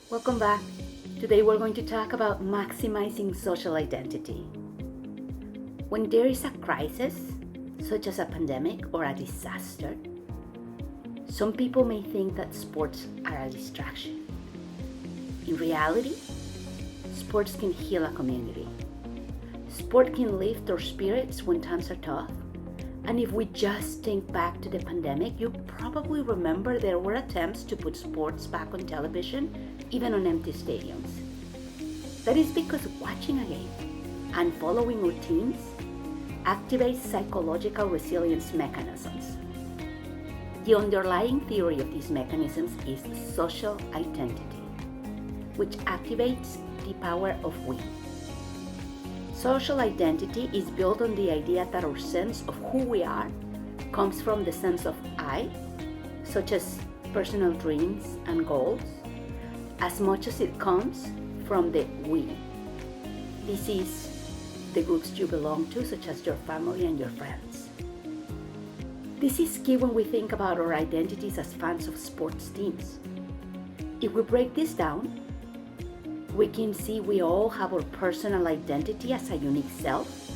Welcome back. Today we're going to talk about maximizing social identity. When there is a crisis, such as a pandemic or a disaster, some people may think that sports are a distraction. In reality, sports can heal a community. Sport can lift our spirits when times are tough. And if we just think back to the pandemic, you probably remember there were attempts to put sports back on television, even on empty stadiums. That is because watching a game and following routines activates psychological resilience mechanisms. The underlying theory of these mechanisms is social identity, which activates the power of we. Social identity is built on the idea that our sense of who we are comes from the sense of I, such as personal dreams and goals, as much as it comes from the we. This is the groups you belong to, such as your family and your friends. This is key when we think about our identities as fans of sports teams. If we break this down, we can see we all have our personal identity as a unique self,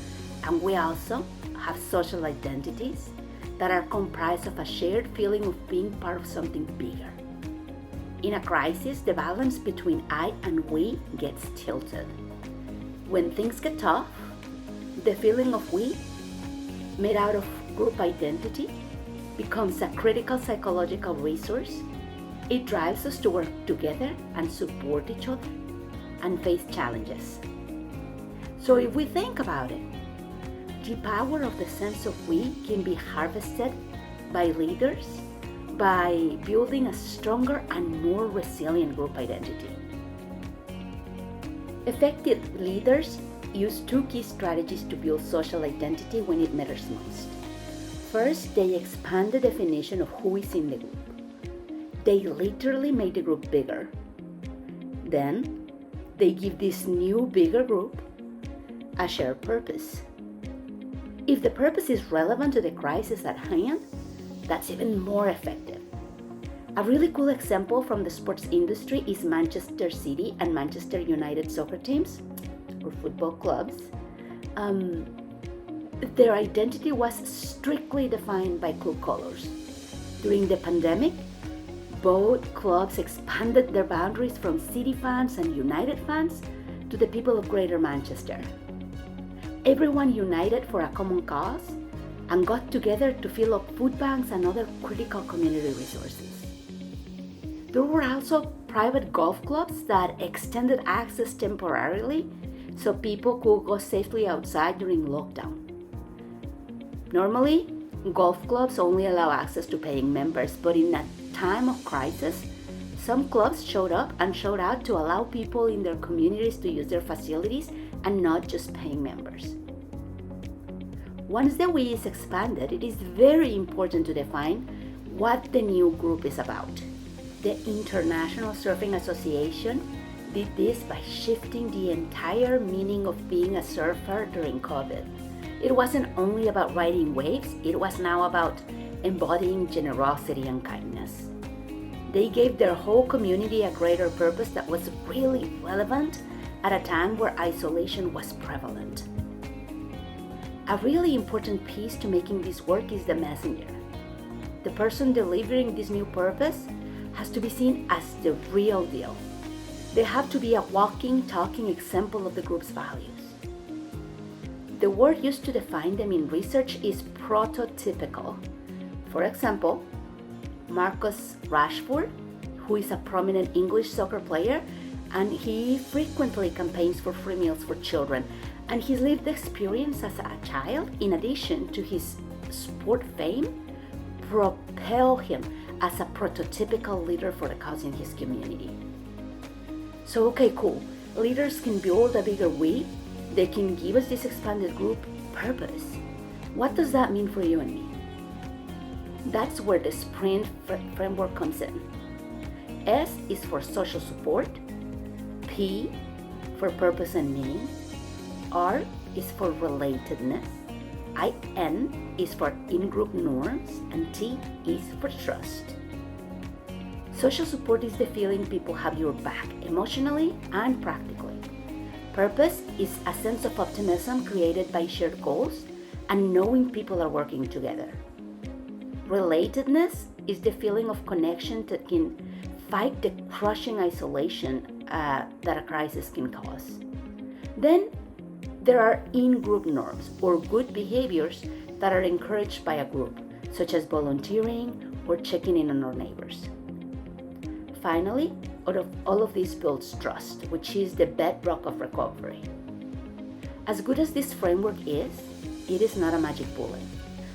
and we also have social identities that are comprised of a shared feeling of being part of something bigger. In a crisis, the balance between I and we gets tilted. When things get tough, the feeling of we, made out of group identity, becomes a critical psychological resource. It drives us to work together and support each other and face challenges. So if we think about it, the power of the sense of we can be harvested by leaders by building a stronger and more resilient group identity. Effective leaders use two key strategies to build social identity when it matters most. First, they expand the definition of who is in the group. They literally make the group bigger. Then, they give this new, bigger group a shared purpose. If the purpose is relevant to the crisis at hand, that's even more effective. A really cool example from the sports industry is Manchester City and Manchester United soccer teams, or football clubs. Their identity was strictly defined by club colors. During the pandemic, both clubs expanded their boundaries from City fans and United fans to the people of Greater Manchester. Everyone united for a common cause and got together to fill up food banks and other critical community resources. There were also private golf clubs that extended access temporarily so people could go safely outside during lockdown. Normally, golf clubs only allow access to paying members, but in a time of crisis, some clubs showed up and showed out to allow people in their communities to use their facilities and not just paying members. Once the we is expanded, it is very important to define what the new group is about. The International Surfing Association did this by shifting the entire meaning of being a surfer during COVID. It wasn't only about riding waves, it was now about embodying generosity and kindness. They gave their whole community a greater purpose that was really relevant at a time where isolation was prevalent. A really important piece to making this work is the messenger. The person delivering this new purpose has to be seen as the real deal. They have to be a walking, talking example of the group's values. The word used to define them in research is prototypical. For example, Marcus Rashford, who is a prominent English soccer player, and he frequently campaigns for free meals for children. And his lived experience as a child, in addition to his sport fame, propel him as a prototypical leader for the cause in his community. So okay, cool. Leaders can build a bigger we. They can give us this expanded group purpose. What does that mean for you and me? That's where the SPRINT framework comes in. S is for social support, P for purpose and meaning, R is for relatedness, IN is for in-group norms, and T is for trust. Social support is the feeling people have your back emotionally and practically. Purpose is a sense of optimism created by shared goals and knowing people are working together. Relatedness is the feeling of connection that can fight the crushing isolation that a crisis can cause. Then there are in-group norms or good behaviors that are encouraged by a group, such as volunteering or checking in on our neighbors. Finally, all of this builds trust, which is the bedrock of recovery. As good as this framework is, it is not a magic bullet.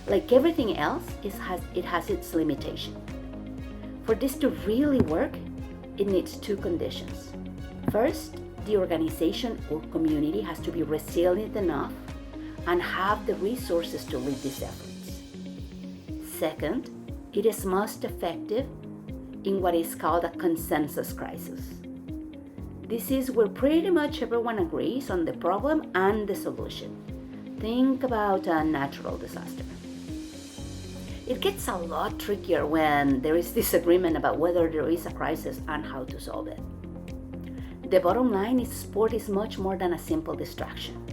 Like everything else, it has its limitation. For this to really work, it needs two conditions. First, the organization or community has to be resilient enough and have the resources to lead these efforts. Second, it is most effective in what is called a consensus crisis. This is where pretty much everyone agrees on the problem and the solution. Think about a natural disaster. It gets a lot trickier when there is disagreement about whether there is a crisis and how to solve it. The bottom line is sport is much more than a simple distraction.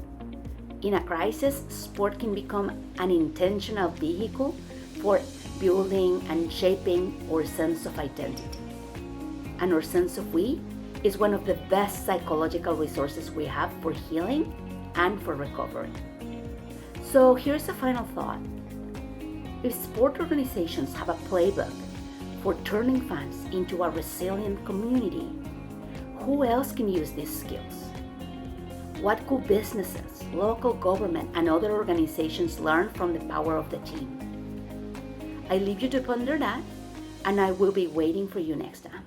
In a crisis, sport can become an intentional vehicle for building and shaping our sense of identity. And our sense of we is one of the best psychological resources we have for healing and for recovery. So here's a final thought. If sport organizations have a playbook for turning fans into a resilient community, who else can use these skills? What could businesses, local government, and other organizations learn from the power of the team? I leave you to ponder that, and I will be waiting for you next time.